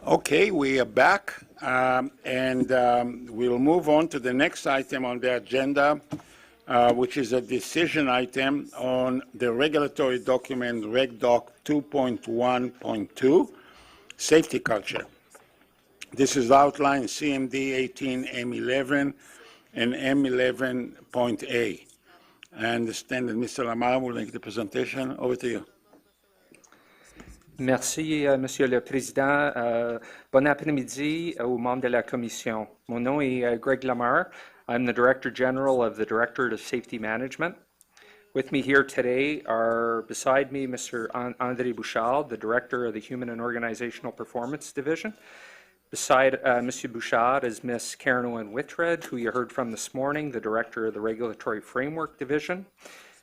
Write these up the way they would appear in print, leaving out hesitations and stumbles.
Okay, we are back, and we'll move on to the next item on the agenda, which is a decision item on the regulatory document REGDOC-2.1.2, safety culture. This is outlined CMD 18 M11 and M11.A. I understand that Mr. Lamar will make the presentation. Over to you. Merci, Monsieur le Président. Bon après-midi aux membres de la Commission. Mon nom est Greg Lamar. I'm the Director General of the Directorate of Safety Management. With me here today are, beside me, Mr. André Bouchard, the Director of the Human and Organizational Performance Division. Beside Monsieur Bouchard is Ms. Karen Owen-Whitred, who you heard from this morning, the Director of the Regulatory Framework Division.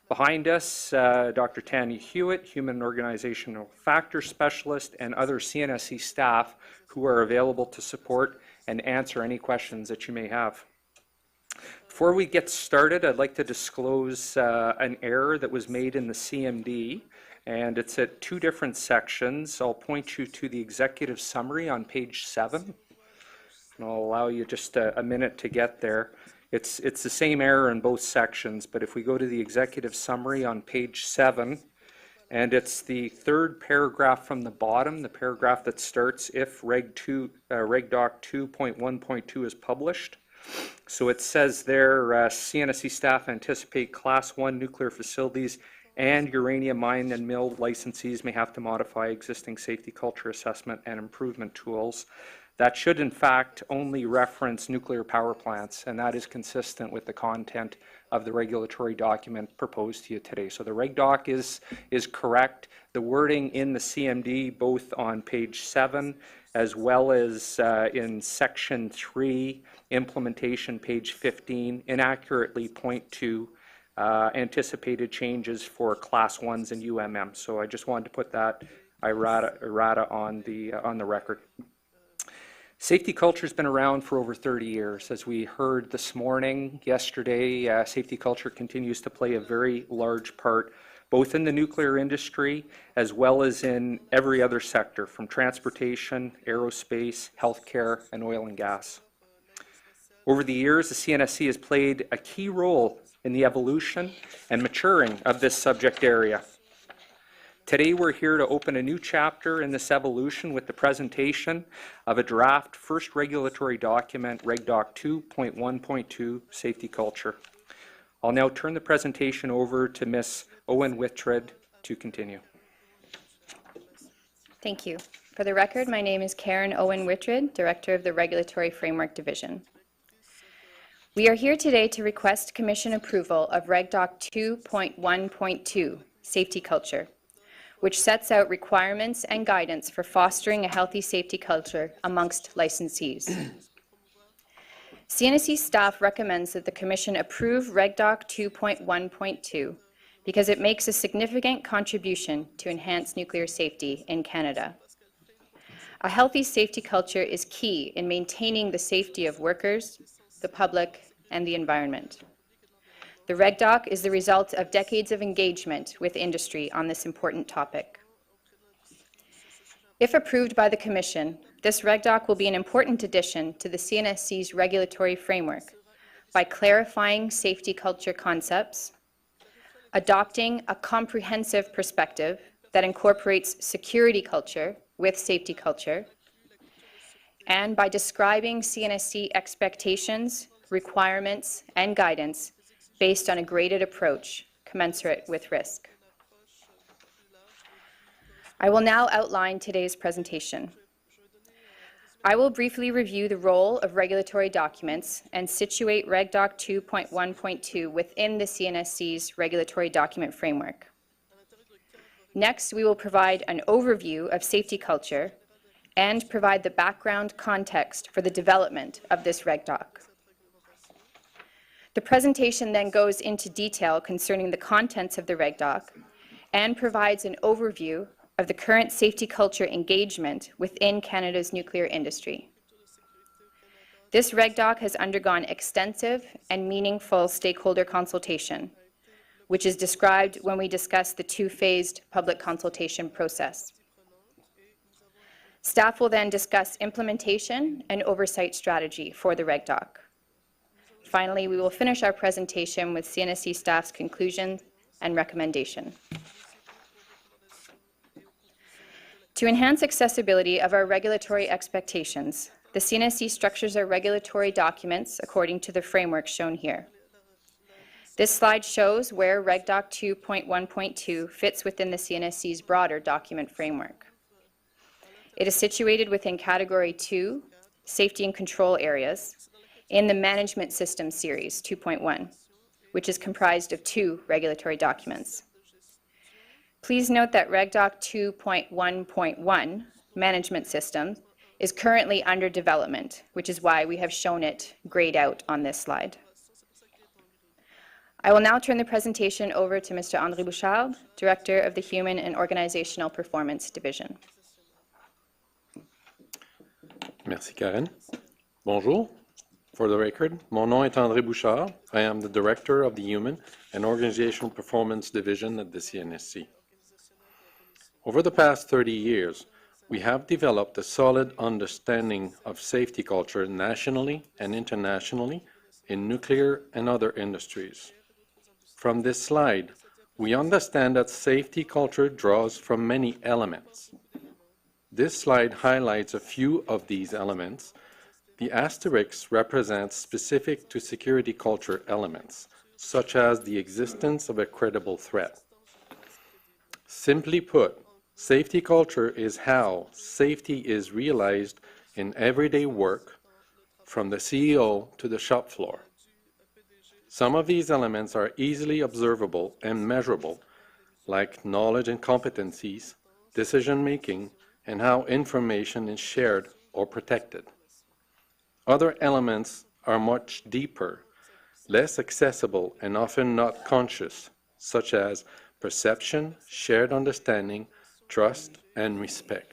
Behind us, Dr. Tanya Hewitt, Human and Organizational Factors Specialist, and other CNSC staff who are available to support and answer any questions that you may have. Before we get started, I'd like to disclose an error that was made in the CMD, and it's at two different sections. I'll point you to the executive summary on page 7, and I'll allow you just a minute to get there. It's the same error in both sections, but if we go to the executive summary on page 7, and it's the third paragraph from the bottom, the paragraph that starts if REGDOC 2.1.2 is published. So it says there, CNSC staff anticipate Class 1 nuclear facilities and uranium mine and mill licensees may have to modify existing safety culture assessment and improvement tools. That should, in fact, only reference nuclear power plants, and that is consistent with the content of the regulatory document proposed to you today. So the REGDOC is correct. The wording in the CMD, both on page 7 as well as in section 3, implementation, page 15, inaccurately point to anticipated changes for Class 1s and UMM. So I just wanted to put that errata on the record. Safety culture has been around for over 30 years. As we heard this morning, yesterday, safety culture continues to play a very large part, both in the nuclear industry as well as in every other sector, from transportation, aerospace, healthcare, and oil and gas. Over the years, the CNSC has played a key role in the evolution and maturing of this subject area. Today we're here to open a new chapter in this evolution with the presentation of a draft first regulatory document, REGDOC 2.1.2, Safety Culture. I'll now turn the presentation over to Ms. Owen-Whitred to continue. Thank you. For the record, my name is Karen Owen-Whitred, Director of the Regulatory Framework Division. We are here today to request Commission approval of REGDOC 2.1.2, Safety Culture, which sets out requirements and guidance for fostering a healthy safety culture amongst licensees. CNSC staff recommends that the Commission approve REGDOC 2.1.2 because it makes a significant contribution to enhance nuclear safety in Canada. A healthy safety culture is key in maintaining the safety of workers, the public, and the environment. The REGDOC is the result of decades of engagement with industry on this important topic. If approved by the Commission, this REGDOC will be an important addition to the CNSC's regulatory framework by clarifying safety culture concepts, adopting a comprehensive perspective that incorporates security culture with safety culture, and by describing CNSC expectations, requirements, and guidance based on a graded approach commensurate with risk. I will now outline today's presentation. I will briefly review the role of regulatory documents and situate REGDOC 2.1.2 within the CNSC's regulatory document framework. Next, we will provide an overview of safety culture and provide the background context for the development of this REGDOC. The presentation then goes into detail concerning the contents of the REGDOC and provides an overview of the current safety culture engagement within Canada's nuclear industry. This REGDOC has undergone extensive and meaningful stakeholder consultation, which is described when we discuss the two-phased public consultation process. Staff will then discuss implementation and oversight strategy for the REGDOC. Finally, we will finish our presentation with CNSC staff's conclusion and recommendation. To enhance accessibility of our regulatory expectations, the CNSC structures our regulatory documents according to the framework shown here. This slide shows where REGDOC-2.1.2 fits within the CNSC's broader document framework. It is situated within Category 2, Safety and Control Areas, in the Management System Series 2.1, which is comprised of 2 regulatory documents. Please note that REGDOC-2.1.1, Management System, is currently under development, which is why we have shown it grayed out on this slide. I will now turn the presentation over to Mr. André Bouchard, Director of the Human and Organizational Performance Division. Merci, Karen. Bonjour. For the record, mon nom est André Bouchard. I am the Director of the Human and Organizational Performance Division at the CNSC. Over the past 30 years, we have developed a solid understanding of safety culture nationally and internationally in nuclear and other industries. From this slide, we understand that safety culture draws from many elements. This slide highlights a few of these elements. The asterisk represents specific to security culture elements, such as the existence of a credible threat. Simply put, safety culture is how safety is realized in everyday work, from the CEO to the shop floor. Some of these elements are easily observable and measurable, like knowledge and competencies, decision-making, and how information is shared or protected. Other elements are much deeper, less accessible, and often not conscious, such as perception, shared understanding, trust, and respect.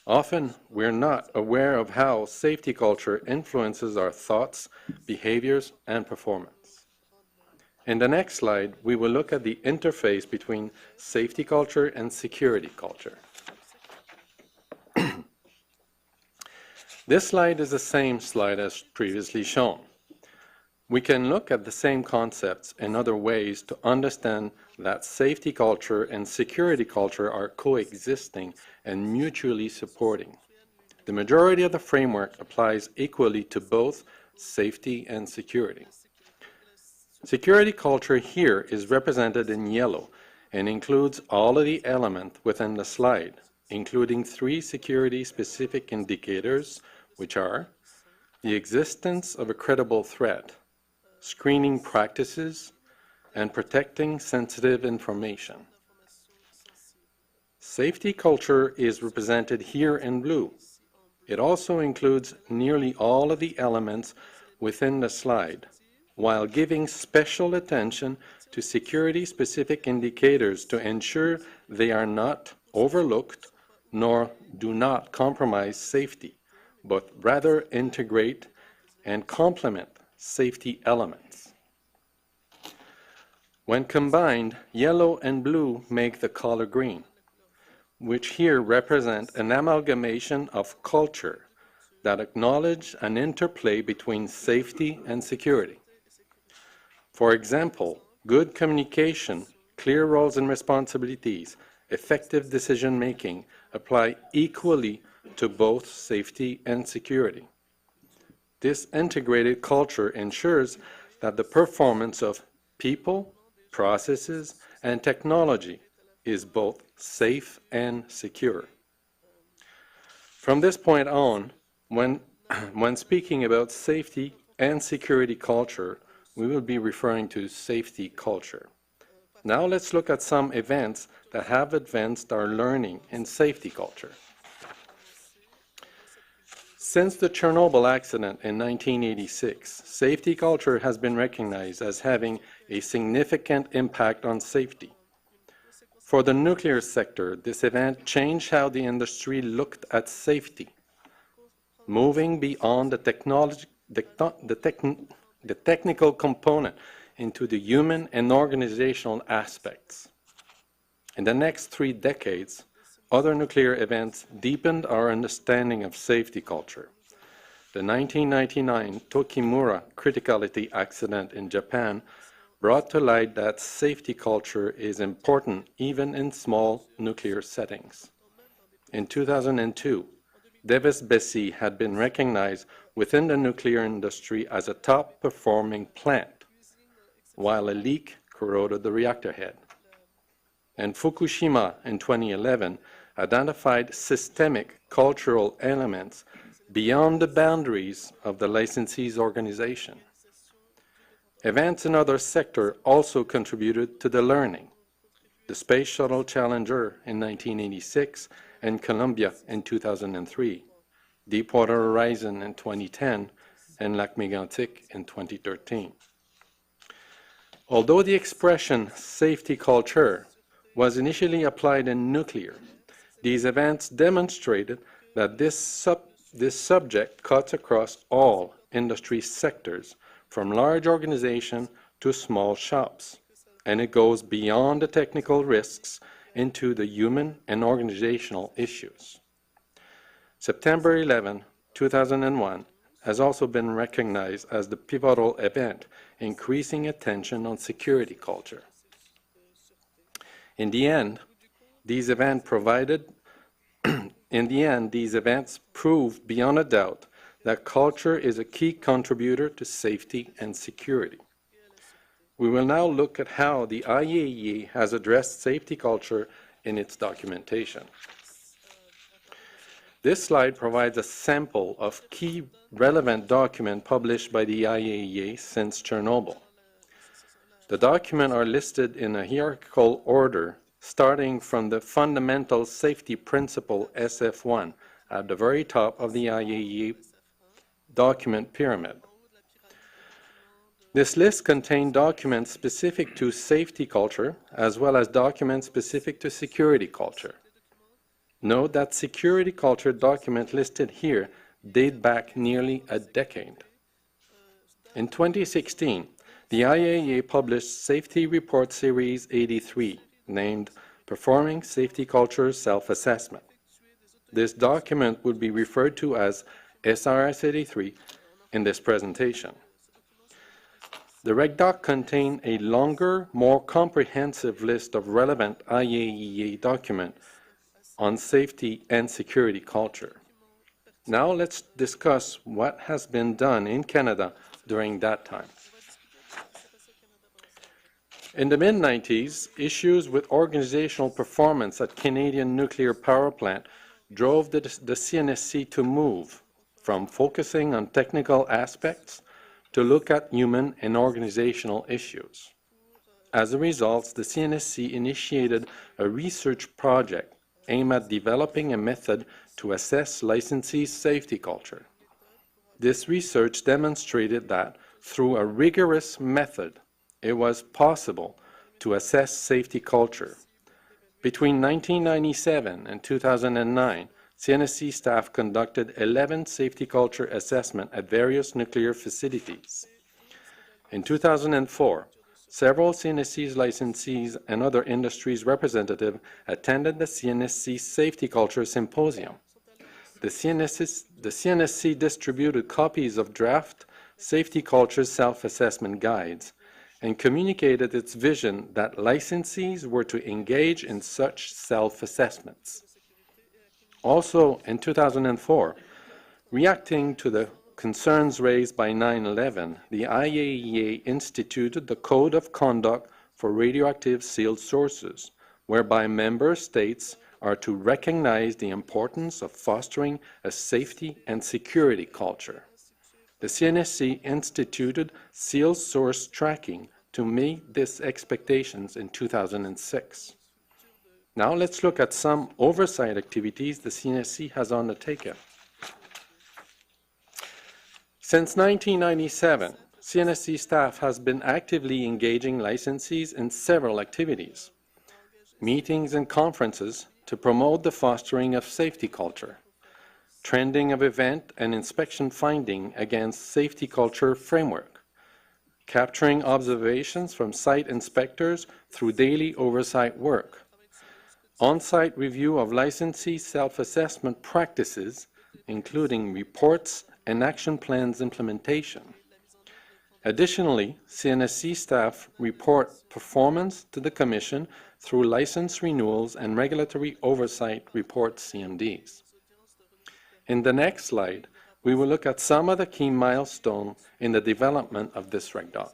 Often, we're not aware of how safety culture influences our thoughts, behaviors, and performance. In the next slide, we will look at the interface between safety culture and security culture. This slide is the same slide as previously shown. We can look at the same concepts in other ways to understand that safety culture and security culture are coexisting and mutually supporting. The majority of the framework applies equally to both safety and security. Security culture here is represented in yellow and includes all of the elements within the slide, including 3 security-specific indicators, which are the existence of a credible threat, screening practices, and protecting sensitive information. Safety culture is represented here in blue. It also includes nearly all of the elements within the slide, while giving special attention to security-specific indicators to ensure they are not overlooked nor do not compromise safety, but rather integrate and complement safety elements. When combined, yellow and blue make the color green, which here represent an amalgamation of culture that acknowledge an interplay between safety and security. For example, good communication, clear roles and responsibilities, effective decision-making apply equally to both safety and security. This integrated culture ensures that the performance of people, processes, and technology is both safe and secure. From this point on, when speaking about safety and security culture, we will be referring to safety culture. Now let's look at some events that have advanced our learning in safety culture. Since the Chernobyl accident in 1986, safety culture has been recognized as having a significant impact on safety. For the nuclear sector, this event changed how the industry looked at safety, moving beyond the technical component into the human and organizational aspects. In the next 3 decades, other nuclear events deepened our understanding of safety culture. The 1999 Tokimura criticality accident in Japan brought to light that safety culture is important even in small nuclear settings. In 2002, Davis-Besse had been recognized within the nuclear industry as a top-performing plant, while a leak corroded the reactor head. And Fukushima in 2011 identified systemic cultural elements beyond the boundaries of the licensee's organization. Events in other sectors also contributed to the learning. The Space Shuttle Challenger in 1986 and Columbia in 2003, Deepwater Horizon in 2010, and Lac Mégantic in 2013. Although the expression safety culture was initially applied in nuclear, these events demonstrated that this subject cuts across all industry sectors, from large organizations to small shops, and it goes beyond the technical risks into the human and organizational issues. September 11, 2001 has also been recognized as the pivotal event, increasing attention on security culture. In the end, these events proved beyond a doubt that culture is a key contributor to safety and security. We will now look at how the IAEA has addressed safety culture in its documentation. This slide provides a sample of key relevant documents published by the IAEA since Chernobyl. The documents are listed in a hierarchical order, starting from the Fundamental Safety Principle SF1 at the very top of the IAEA document pyramid. This list contains documents specific to safety culture, as well as documents specific to security culture. Note that security culture documents listed here date back nearly a decade. In 2016, the IAEA published Safety Report Series 83, named Performing Safety Culture Self-Assessment. This document would be referred to as SRS 83 in this presentation. The REGDOC contains a longer, more comprehensive list of relevant IAEA documents on safety and security culture. Now let's discuss what has been done in Canada during that time. In the mid-90s, issues with organizational performance at Canadian nuclear power plant drove the CNSC to move from focusing on technical aspects to look at human and organizational issues. As a result, the CNSC initiated a research project aimed at developing a method to assess licensees' safety culture. This research demonstrated that through a rigorous method, it was possible to assess safety culture. Between 1997 and 2009, CNSC staff conducted 11 safety culture assessments at various nuclear facilities. In 2004, several CNSC's licensees and other industries representatives attended the CNSC Safety Culture Symposium. The CNSC distributed copies of draft safety culture self-assessment guides and communicated its vision that licensees were to engage in such self-assessments. Also, in 2004, reacting to the concerns raised by 9/11, the IAEA instituted the Code of Conduct for Radioactive Sealed Sources, whereby member states are to recognize the importance of fostering a safety and security culture. The CNSC instituted sealed source tracking to meet these expectations in 2006. Now let's look at some oversight activities the CNSC has undertaken. Since 1997, CNSC staff has been actively engaging licensees in several activities, meetings and conferences to promote the fostering of safety culture, trending of event and inspection finding against safety culture framework, capturing observations from site inspectors through daily oversight work, on-site review of licensee self-assessment practices, including reports and action plans implementation. Additionally, CNSC staff report performance to the Commission through license renewals and regulatory oversight report CMDs. In the next slide, we will look at some of the key milestones in the development of this REGDOC.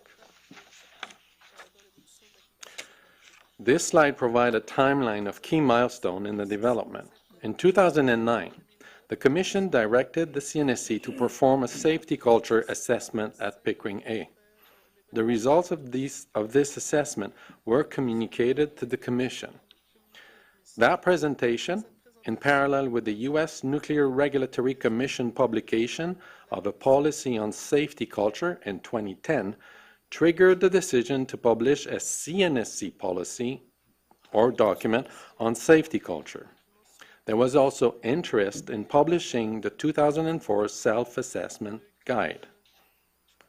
This slide provides a timeline of key milestones in the development. In 2009, the Commission directed the CNSC to perform a safety culture assessment at Pickering A. The results of this assessment were communicated to the Commission. That presentation, in parallel with the U.S. Nuclear Regulatory Commission publication of a policy on safety culture in 2010, triggered the decision to publish a CNSC policy or document on safety culture. There was also interest in publishing the 2004 Self-Assessment Guide.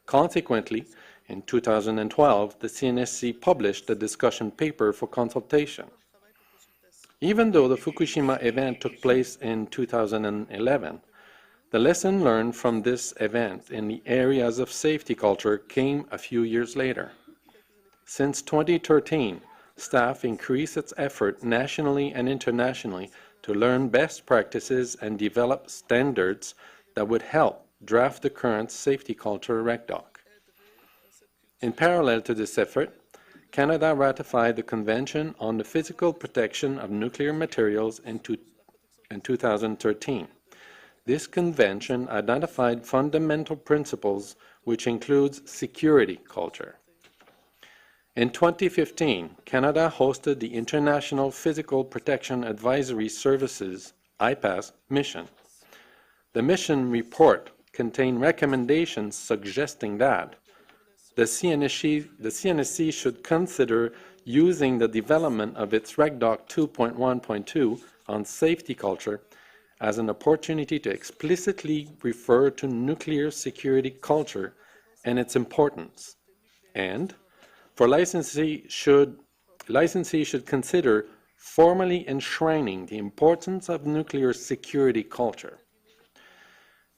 Consequently, in 2012, the CNSC published a discussion paper for consultation. Even though the Fukushima event took place in 2011, the lesson learned from this event in the areas of safety culture came a few years later. Since 2013, staff increased its effort nationally and internationally to learn best practices and develop standards that would help draft the current safety culture REGDOC. In parallel to this effort, Canada ratified the Convention on the Physical Protection of Nuclear Materials in 2013. This convention identified fundamental principles which includes security culture. In 2015, Canada hosted the International Physical Protection Advisory Services IPAS mission. The mission report contained recommendations suggesting that the CNSC should consider using the development of its REGDOC-2.1.2 on safety culture as an opportunity to explicitly refer to nuclear security culture and its importance. And for licensees should consider formally enshrining the importance of nuclear security culture.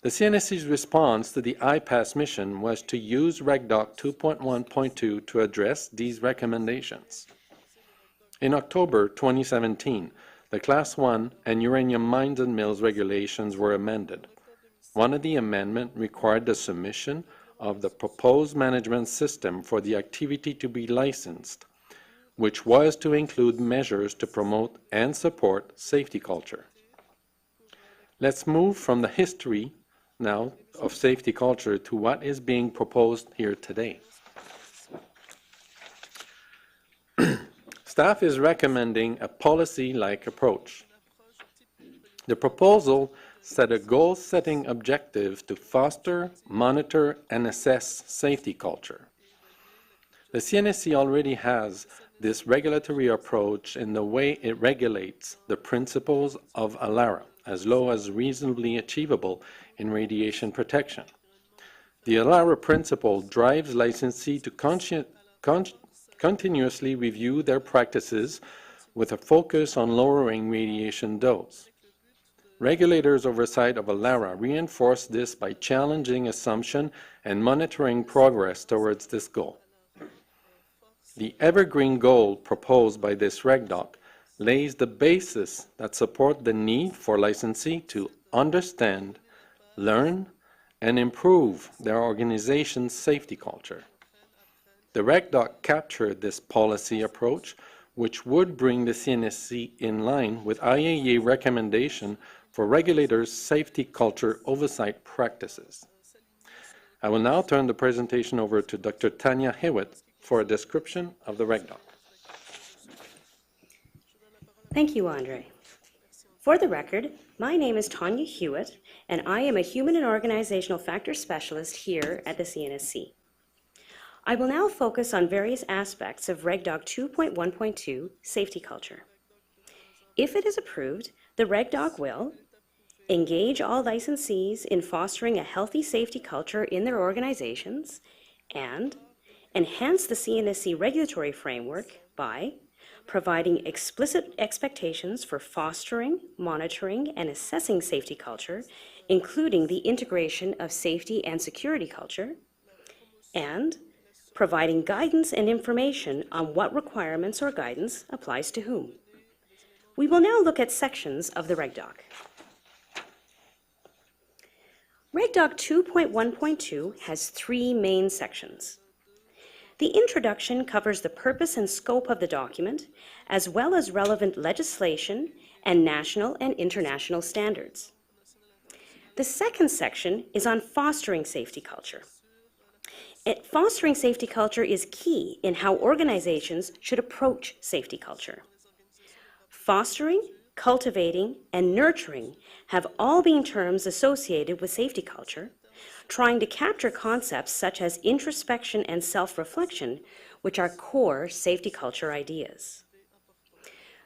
The CNSC's response to the IPAS mission was to use REGDOC 2.1.2 to address these recommendations. In October 2017, the Class 1 and uranium mines and mills regulations were amended. One of the amendments required the submission of the proposed management system for the activity to be licensed, which was to include measures to promote and support safety culture. Let's move from the history now of safety culture to what is being proposed here today. Staff is recommending a policy-like approach. The proposal set a goal-setting objective to foster, monitor, and assess safety culture. The CNSC already has this regulatory approach in the way it regulates the principles of ALARA, as low as reasonably achievable in radiation protection. The ALARA principle drives licensees to continuously review their practices with a focus on lowering radiation dose. Regulators' oversight of ALARA reinforce this by challenging assumption and monitoring progress towards this goal. The evergreen goal proposed by this REGDOC lays the basis that support the need for licensees to understand, learn, and improve their organization's safety culture. The REGDOC captured this policy approach, which would bring the CNSC in line with IAEA recommendation for regulators' safety culture oversight practices. I will now turn the presentation over to Dr. Tanya Hewitt for a description of the REGDOC. Thank you, Andre. For the record, my name is Tanya Hewitt, and I am a Human and Organizational Factors Specialist here at the CNSC. I will now focus on various aspects of REGDOC 2.1.2 safety culture. If it is approved, the REGDOC will engage all licensees in fostering a healthy safety culture in their organizations and enhance the CNSC regulatory framework by providing explicit expectations for fostering, monitoring, and assessing safety culture, including the integration of safety and security culture, and providing guidance and information on what requirements or guidance applies to whom. We will now look at sections of the REGDOC. REGDOC-2.1.2 has 3 main sections. The introduction covers the purpose and scope of the document, as well as relevant legislation and national and international standards. The second section is on fostering safety culture. Fostering safety culture is key in how organizations should approach safety culture. Fostering, cultivating, and nurturing have all been terms associated with safety culture, trying to capture concepts such as introspection and self-reflection, which are core safety culture ideas.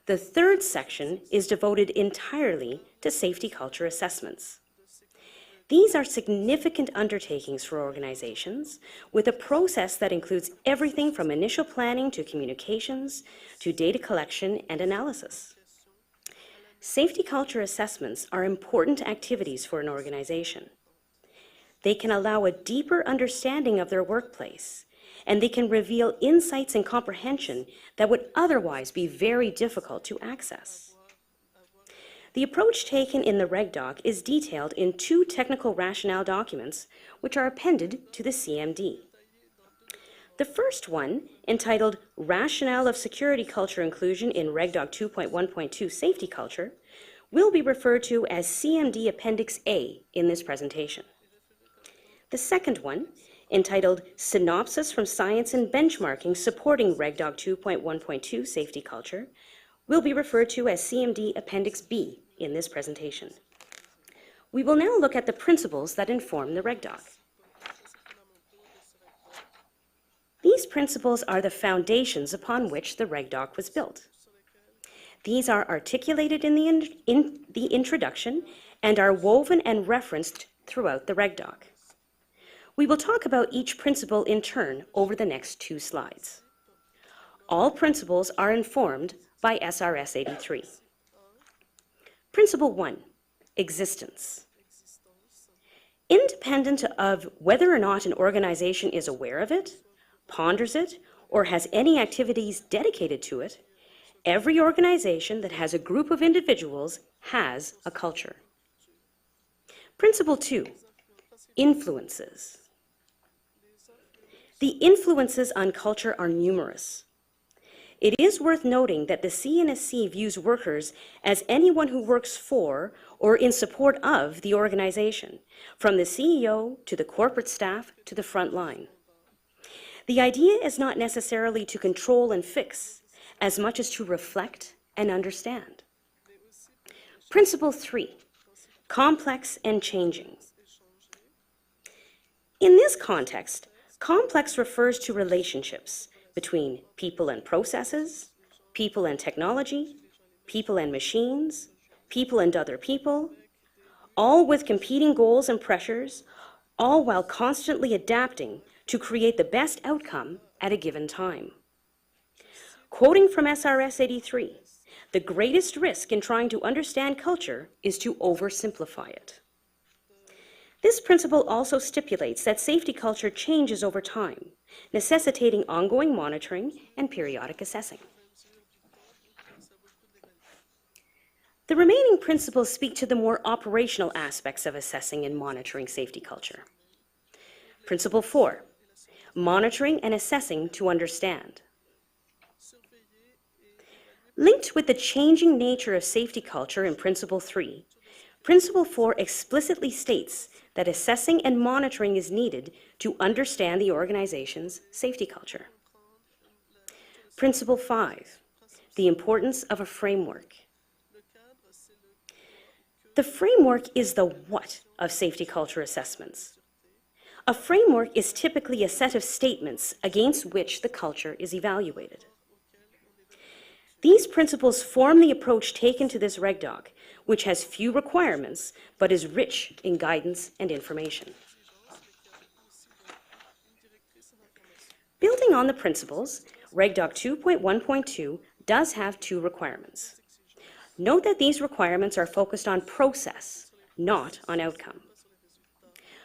The third section is devoted entirely to safety culture assessments. These are significant undertakings for organizations, with a process that includes everything from initial planning to communications to data collection and analysis. Safety culture assessments are important activities for an organization. They can allow a deeper understanding of their workplace, and they can reveal insights and comprehension that would otherwise be very difficult to access. The approach taken in the REGDOC is detailed in 2 technical rationale documents, which are appended to the CMD. The first one, entitled Rationale of Security Culture Inclusion in REGDOC 2.1.2 Safety Culture, will be referred to as CMD Appendix A in this presentation. The second one, entitled Synopsis from Science and Benchmarking Supporting REGDOC 2.1.2 Safety Culture, will be referred to as CMD Appendix B in this presentation. We will now look at the principles that inform the REGDOC. These principles are the foundations upon which the REGDOC was built. These are articulated in the introduction and are woven and referenced throughout the REGDOC. We will talk about each principle in turn over the next 2 slides. All principles are informed by SRS 83. Principle 1, existence. Independent of whether or not an organization is aware of it, ponders it, or has any activities dedicated to it, every organization that has a group of individuals has a culture. Principle 2, influences. The influences on culture are numerous. It is worth noting that the CNSC views workers as anyone who works for or in support of the organization, from the CEO to the corporate staff to the front line. The idea is not necessarily to control and fix, as much as to reflect and understand. Principle 3, complex and changing. In this context, complex refers to relationships between people and processes, people and technology, people and machines, people and other people, all with competing goals and pressures, all while constantly adapting to create the best outcome at a given time. Quoting from SRS 83, the greatest risk in trying to understand culture is to oversimplify it. This principle also stipulates that safety culture changes over time, necessitating ongoing monitoring and periodic assessing. The remaining principles speak to the more operational aspects of assessing and monitoring safety culture. Principle 4, monitoring and assessing to understand. Linked with the changing nature of safety culture in Principle 3, Principle 4 explicitly states that assessing and monitoring is needed to understand the organization's safety culture. Principle 5, the importance of a framework. The framework is the what of safety culture assessments. A framework is typically a set of statements against which the culture is evaluated. These principles form the approach taken to this REGDOC, which has few requirements but is rich in guidance and information. Building on the principles, REGDOC 2.1.2 does have two requirements. Note that these requirements are focused on process, not on outcome.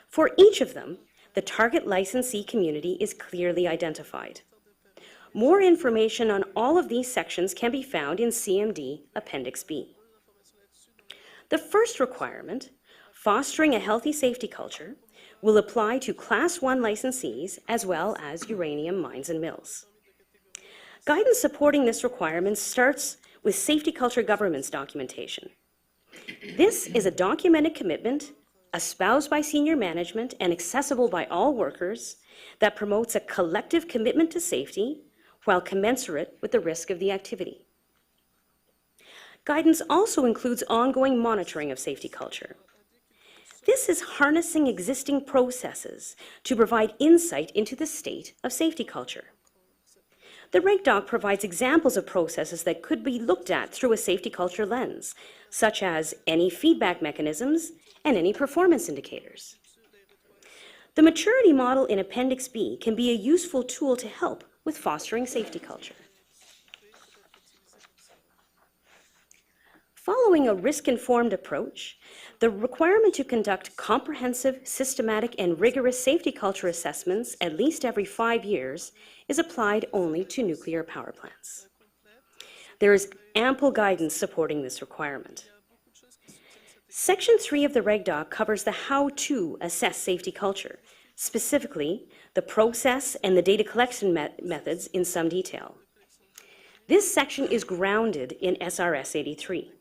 For each of them, the target licensee community is clearly identified. More information on all of these sections can be found in CMD Appendix B. The first requirement, fostering a healthy safety culture, will apply to Class 1 licensees as well as uranium mines and mills. Guidance supporting this requirement starts with safety culture governance documentation. This is a documented commitment espoused by senior management and accessible by all workers that promotes a collective commitment to safety while commensurate with the risk of the activity. Guidance also includes ongoing monitoring of safety culture. This is harnessing existing processes to provide insight into the state of safety culture. The REGDOC provides examples of processes that could be looked at through a safety culture lens, such as any feedback mechanisms and any performance indicators. The maturity model in Appendix B can be a useful tool to help with fostering safety culture. Following a risk-informed approach, the requirement to conduct comprehensive, systematic, and rigorous safety culture assessments at least every 5 years is applied only to nuclear power plants. There is ample guidance supporting this requirement. Section 3 of the REGDOC covers the how to assess safety culture, specifically the process and the data collection methods in some detail. This section is grounded in SRS 83.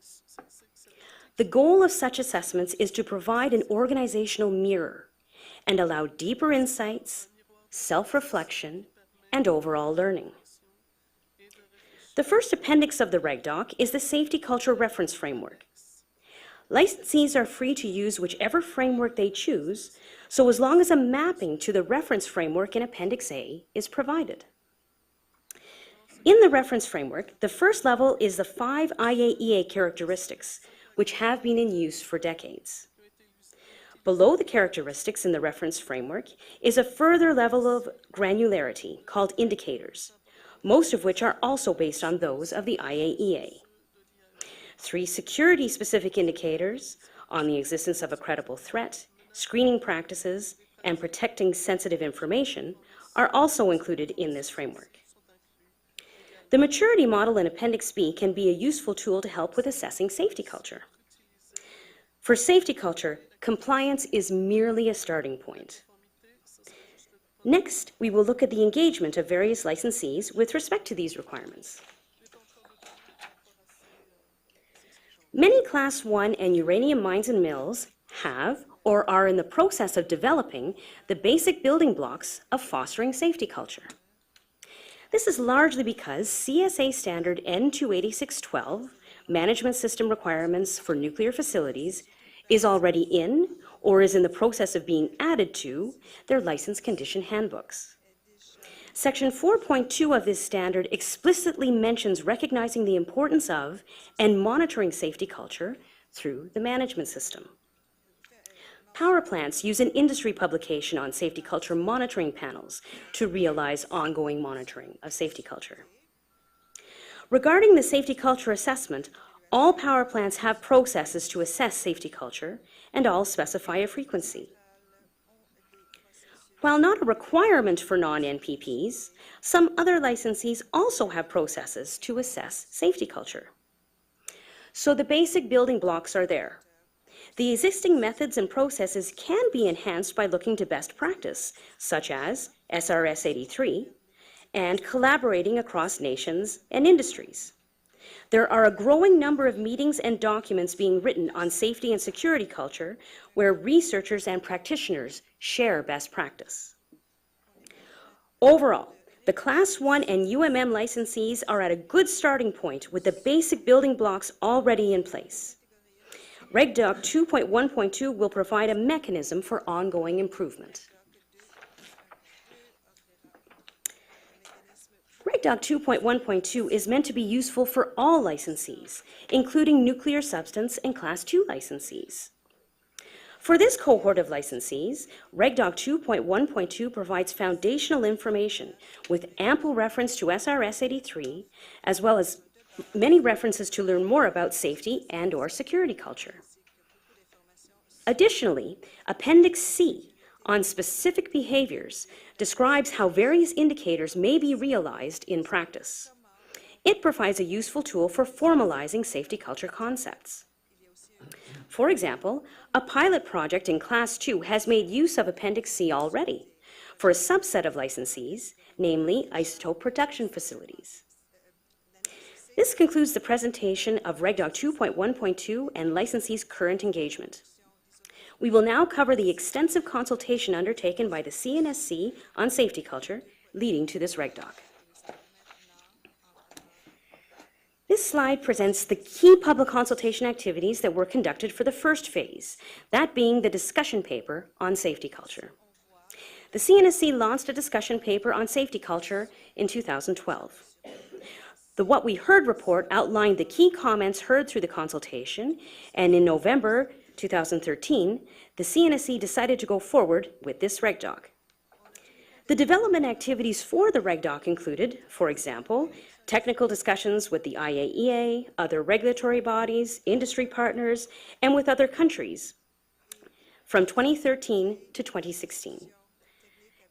The goal of such assessments is to provide an organizational mirror and allow deeper insights, self-reflection, and overall learning. The first appendix of the REGDOC is the Safety Culture Reference Framework. Licensees are free to use whichever framework they choose, so as long as a mapping to the reference framework in Appendix A is provided. In the reference framework, the first level is the 5 IAEA characteristics, which have been in use for decades. Below the characteristics in the reference framework is a further level of granularity called indicators, most of which are also based on those of the IAEA. 3 security-specific indicators on the existence of a credible threat, screening practices, and protecting sensitive information are also included in this framework. The maturity model in Appendix B can be a useful tool to help with assessing safety culture. For safety culture, compliance is merely a starting point. Next, we will look at the engagement of various licensees with respect to these requirements. Many Class 1 and uranium mines and mills have or are in the process of developing the basic building blocks of fostering safety culture. This is largely because CSA Standard N286-12, Management System Requirements for Nuclear Facilities, is already in or is in the process of being added to their license condition handbooks. Section 4.2 of this standard explicitly mentions recognizing the importance of and monitoring safety culture through the management system. Power plants use an industry publication on safety culture monitoring panels to realize ongoing monitoring of safety culture. Regarding the safety culture assessment, all power plants have processes to assess safety culture and all specify a frequency. While not a requirement for non-NPPs, some other licensees also have processes to assess safety culture. So the basic building blocks are there. The existing methods and processes can be enhanced by looking to best practice, such as SRS 83, and collaborating across nations and industries. There are a growing number of meetings and documents being written on safety and security culture where researchers and practitioners share best practice. Overall, the Class 1 and UMM licensees are at a good starting point with the basic building blocks already in place. REGDOC-2.1.2 will provide a mechanism for ongoing improvement. REGDOC 2.1.2 is meant to be useful for all licensees, including nuclear substance and Class 2 licensees. For this cohort of licensees, REGDOC 2.1.2 provides foundational information with ample reference to SRS 83, as well as many references to learn more about safety and/or security culture. Additionally, Appendix C on specific behaviors describes how various indicators may be realized in practice. It provides a useful tool for formalizing safety culture concepts. For example, a pilot project in Class 2 has made use of Appendix C already for a subset of licensees, namely isotope production facilities. This concludes the presentation of REGDOC-2.1.2 and licensees' current engagement. We will now cover the extensive consultation undertaken by the CNSC on safety culture leading to this REGDOC. This slide presents the key public consultation activities that were conducted for the first phase, that being the discussion paper on safety culture. The CNSC launched a discussion paper on safety culture in 2012. The What We Heard report outlined the key comments heard through the consultation, and in November 2013, the CNSC decided to go forward with this REGDOC. The development activities for the REGDOC included, for example, technical discussions with the IAEA, other regulatory bodies, industry partners, and with other countries from 2013 to 2016.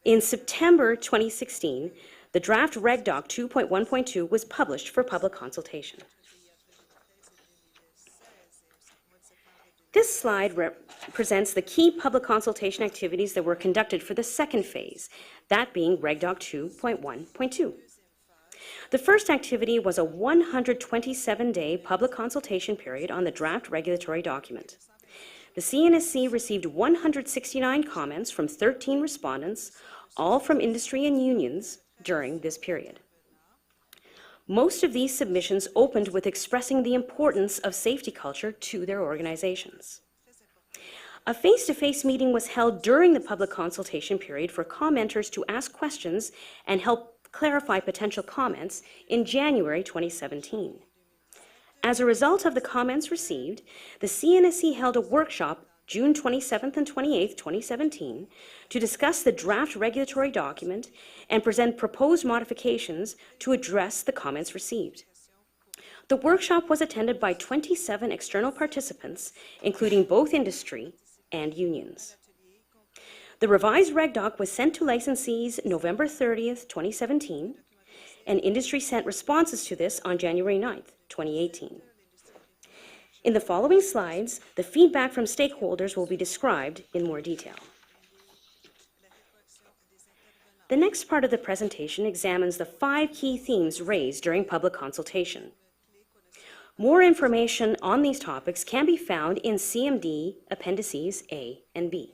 In September 2016, the draft REGDOC 2.1.2 was published for public consultation. This slide presents the key public consultation activities that were conducted for the second phase, that being REGDOC 2.1.2. The first activity was a 127-day public consultation period on the draft regulatory document. The CNSC received 169 comments from 13 respondents, all from industry and unions, during this period. Most of these submissions opened with expressing the importance of safety culture to their organizations. A face-to-face meeting was held during the public consultation period for commenters to ask questions and help clarify potential comments in January 2017. As a result of the comments received, the CNSC held a workshop June 27th and 28th, 2017, to discuss the draft regulatory document and present proposed modifications to address the comments received. The workshop was attended by 27 external participants, including both industry and unions. The revised REGDOC was sent to licensees November 30th, 2017, and industry sent responses to this on January 9th, 2018. In the following slides, the feedback from stakeholders will be described in more detail. The next part of the presentation examines the 5 key themes raised during public consultation. More information on these topics can be found in CMD Appendices A and B.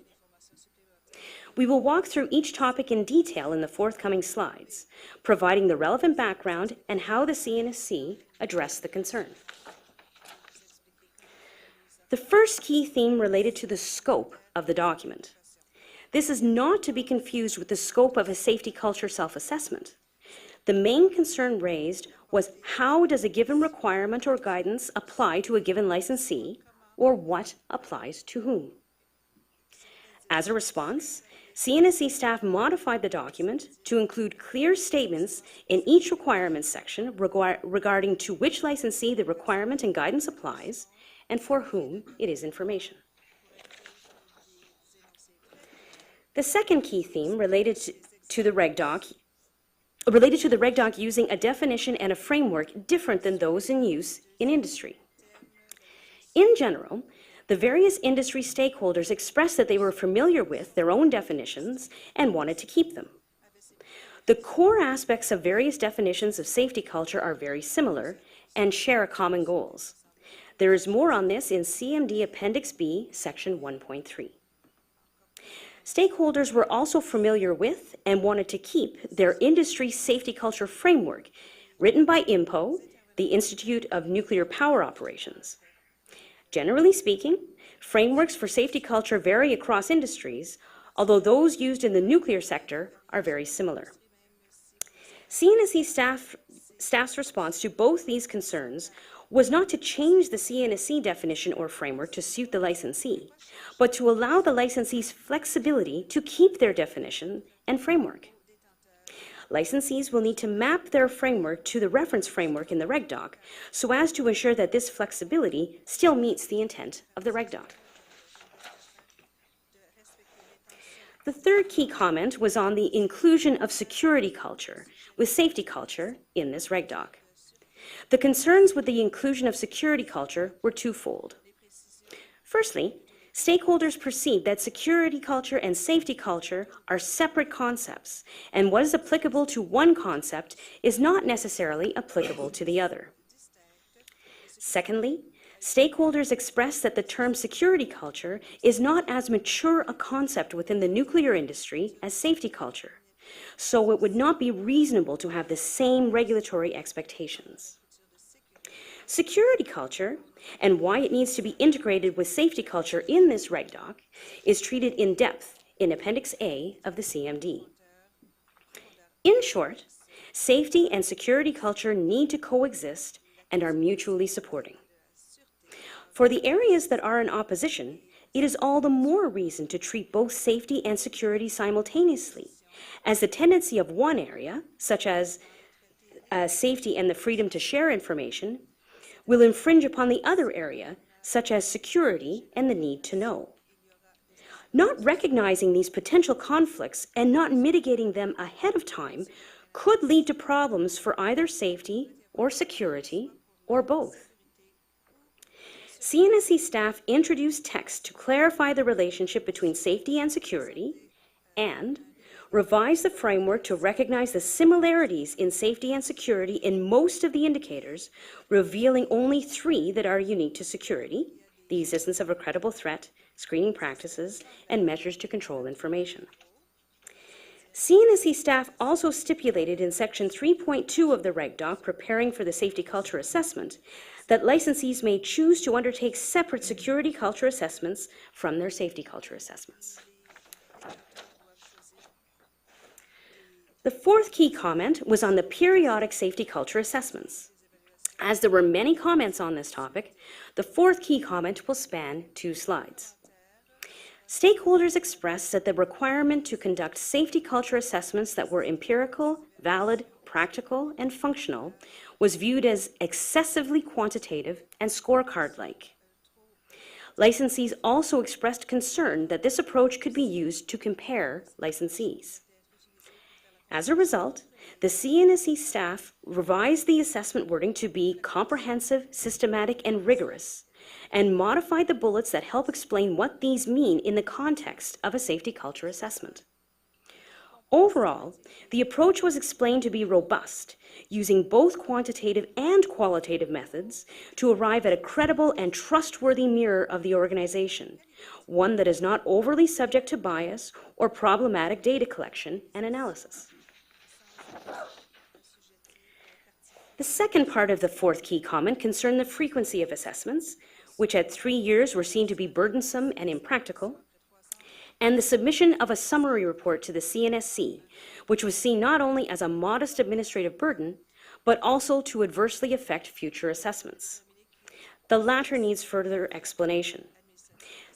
We will walk through each topic in detail in the forthcoming slides, providing the relevant background and how the CNSC addressed the concern. The first key theme related to the scope of the document. This is not to be confused with the scope of a safety culture self-assessment. The main concern raised was how does a given requirement or guidance apply to a given licensee, or what applies to whom? As a response, CNSC staff modified the document to include clear statements in each requirements section regarding to which licensee the requirement and guidance applies, and for whom it is information. The second key theme related to the REGDOC using a definition and a framework different than those in use in industry. In general, the various industry stakeholders expressed that they were familiar with their own definitions and wanted to keep them. The core aspects of various definitions of safety culture are very similar and share common goals. There is more on this in CMD Appendix B, Section 1.3. Stakeholders were also familiar with and wanted to keep their industry safety culture framework, written by INPO, the Institute of Nuclear Power Operations. Generally speaking, frameworks for safety culture vary across industries, although those used in the nuclear sector are very similar. CNSC staff's response to both these concerns was not to change the CNSC definition or framework to suit the licensee, but to allow the licensee's flexibility to keep their definition and framework. licensees will need to map their framework to the reference framework in the REGDOC so as to ensure that this flexibility still meets the intent of the REGDOC. The third key comment was on the inclusion of security culture with safety culture in this REGDOC. The concerns with the inclusion of security culture were twofold. Firstly, stakeholders perceive that security culture and safety culture are separate concepts, and what is applicable to one concept is not necessarily applicable to the other. Secondly, stakeholders express that the term security culture is not as mature a concept within the nuclear industry as safety culture, so it would not be reasonable to have the same regulatory expectations. Security culture, and why it needs to be integrated with safety culture in this REGDOC, is treated in depth in Appendix A of the CMD. In short, safety and security culture need to coexist and are mutually supporting. For the areas that are in opposition, it is all the more reason to treat both safety and security simultaneously, as the tendency of one area, such as safety and the freedom to share information, will infringe upon the other area, such as security and the need to know. Not recognizing these potential conflicts and not mitigating them ahead of time could lead to problems for either safety or security or both. CNSC staff introduced text to clarify the relationship between safety and security and revise the framework to recognize the similarities in safety and security in most of the indicators, revealing only 3 that are unique to security: the existence of a credible threat, screening practices, and measures to control information. CNSC staff also stipulated in Section 3.2 of the REGDOC, preparing for the safety culture assessment, that licensees may choose to undertake separate security culture assessments from their safety culture assessments. The fourth key comment was on the periodic safety culture assessments. As there were many comments on this topic, the fourth key comment will span 2 slides. Stakeholders expressed that the requirement to conduct safety culture assessments that were empirical, valid, practical, and functional was viewed as excessively quantitative and scorecard-like. Licensees also expressed concern that this approach could be used to compare licensees. As a result, the CNSC staff revised the assessment wording to be comprehensive, systematic, and rigorous, and modified the bullets that help explain what these mean in the context of a safety culture assessment. Overall, the approach was explained to be robust, using both quantitative and qualitative methods to arrive at a credible and trustworthy mirror of the organization, one that is not overly subject to bias or problematic data collection and analysis. The second part of the fourth key comment concerned the frequency of assessments, which at 3 years were seen to be burdensome and impractical, and the submission of a summary report to the CNSC, which was seen not only as a modest administrative burden, but also to adversely affect future assessments. The latter needs further explanation.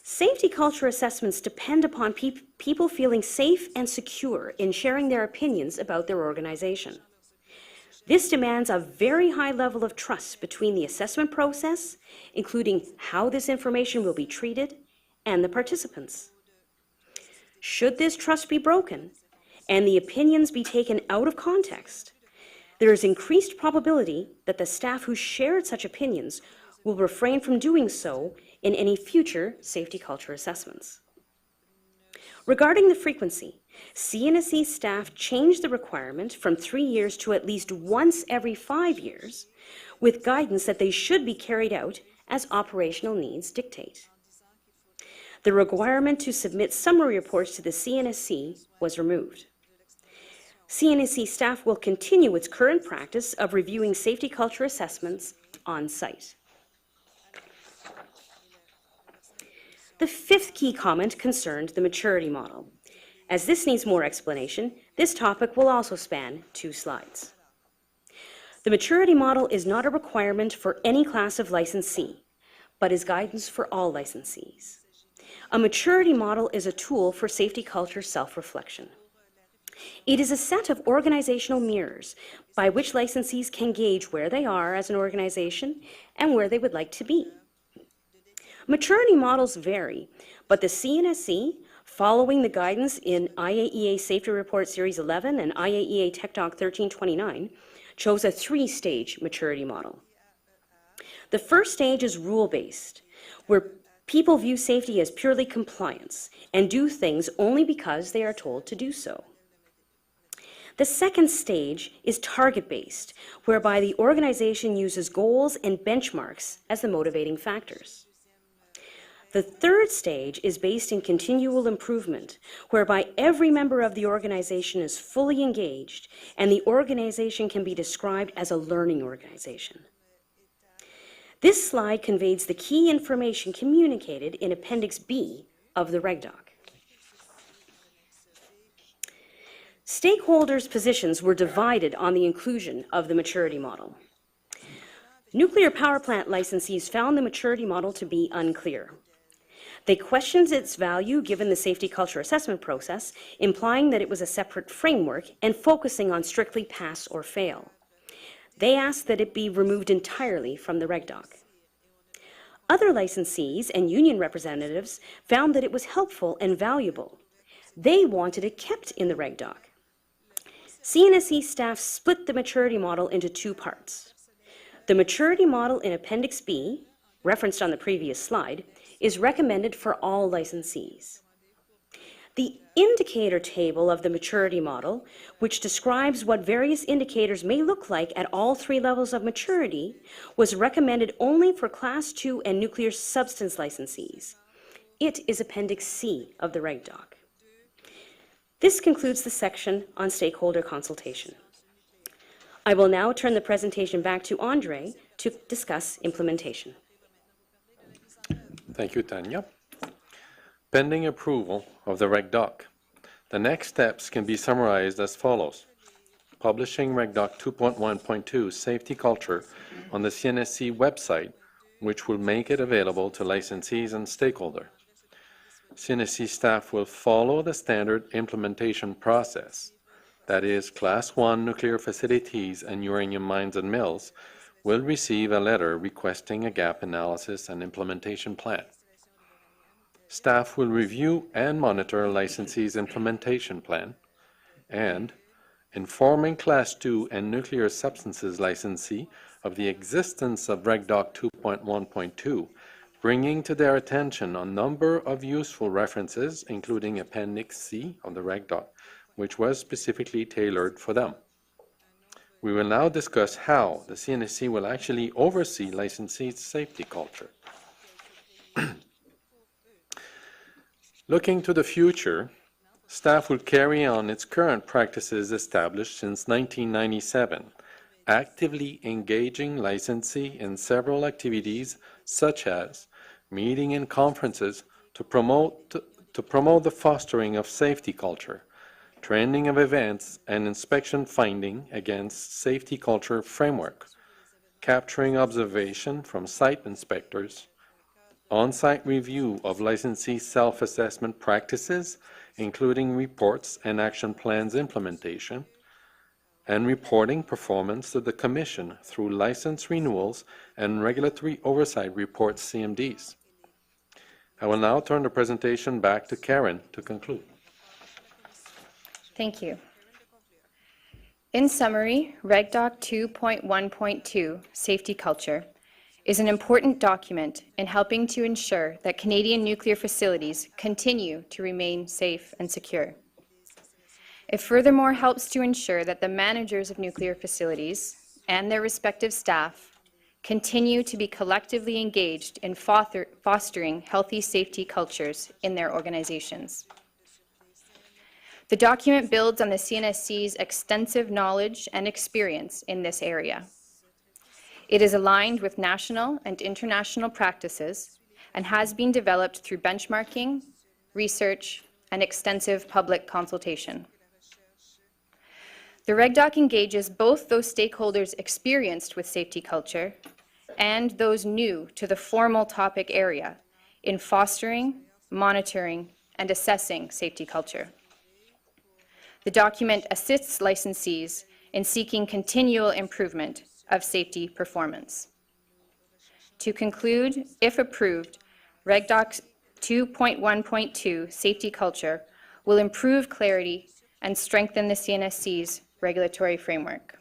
Safety culture assessments depend upon people feeling safe and secure in sharing their opinions about their organization. This demands a very high level of trust between the assessment process, including how this information will be treated, and the participants. Should this trust be broken and the opinions be taken out of context, there is increased probability that the staff who shared such opinions will refrain from doing so in any future safety culture assessments. Regarding the frequency, CNSC staff changed the requirement from 3 years to at least once every 5 years, with guidance that they should be carried out as operational needs dictate. The requirement to submit summary reports to the CNSC was removed. CNSC staff will continue its current practice of reviewing safety culture assessments on site. The fifth key comment concerned the maturity model. As this needs more explanation, this topic will also span 2 slides. The maturity model is not a requirement for any class of licensee, but is guidance for all licensees. A maturity model is a tool for safety culture self-reflection. It is a set of organizational mirrors by which licensees can gauge where they are as an organization and where they would like to be. Maturity models vary, but the CNSC, following the guidance in IAEA Safety Report Series 11 and IAEA Tech Doc 1329, chose a three-stage maturity model. The first stage is rule-based, where people view safety as purely compliance and do things only because they are told to do so. The second stage is target-based, whereby the organization uses goals and benchmarks as the motivating factors. The third stage is based in continual improvement, whereby every member of the organization is fully engaged and the organization can be described as a learning organization. This slide conveys the key information communicated in Appendix B of the REGDOC. Stakeholders' positions were divided on the inclusion of the maturity model. Nuclear power plant licensees found the maturity model to be unclear. They questioned its value given the safety culture assessment process, implying that it was a separate framework and focusing on strictly pass or fail. They asked that it be removed entirely from the REGDOC. Other licensees and union representatives found that it was helpful and valuable. They wanted it kept in the REGDOC. CNSC staff split the maturity model into two parts. The maturity model in Appendix B, referenced on the previous slide, is recommended for all licensees. The indicator table of the maturity model, which describes what various indicators may look like at all three levels of maturity, was recommended only for Class II and nuclear substance licensees. It is Appendix C of the REGDOC. This concludes the section on stakeholder consultation. I will now turn the presentation back to Andre to discuss implementation. Thank you, Tanya. Pending approval of the REGDOC, the next steps can be summarized as follows. Publishing REGDOC-2.1.2 safety culture on the CNSC website, which will make it available to licensees and stakeholders. CNSC staff will follow the standard implementation process. That is, Class 1 nuclear facilities and uranium mines and mills will receive a letter requesting a gap analysis and implementation plan. Staff will review and monitor licensee's implementation plan and informing Class 2 and nuclear substances licensee of the existence of REGDOC 2.1.2, bringing to their attention a number of useful references, including Appendix C of the REGDOC, which was specifically tailored for them. We will now discuss how the CNSC will actually oversee licensees' safety culture. Looking to the future, staff will carry on its current practices established since 1997, actively engaging licensee in several activities such as meeting and conferences to promote the fostering of safety culture, training of events and inspection finding against safety culture framework, capturing observation from site inspectors, on-site review of licensee self-assessment practices, including reports and action plans implementation, and reporting performance to the Commission through license renewals and regulatory oversight reports CMDs. I will now turn the presentation back to Karen to conclude. Thank you. In summary, REGDOC 2.1.2, Safety Culture, is an important document in helping to ensure that Canadian nuclear facilities continue to remain safe and secure. It furthermore helps to ensure that the managers of nuclear facilities and their respective staff continue to be collectively engaged in fostering healthy safety cultures in their organizations. The document builds on the CNSC's extensive knowledge and experience in this area. It is aligned with national and international practices and has been developed through benchmarking, research, and extensive public consultation. The REGDOC engages both those stakeholders experienced with safety culture and those new to the formal topic area in fostering, monitoring, and assessing safety culture. The document assists licensees in seeking continual improvement of safety performance. To conclude, if approved, REGDOC-2.1.2 safety culture will improve clarity and strengthen the CNSC's regulatory framework.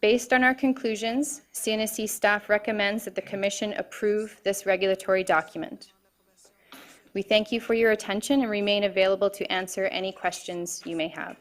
Based on our conclusions, CNSC staff recommends that the Commission approve this regulatory document. We thank you for your attention and remain available to answer any questions you may have.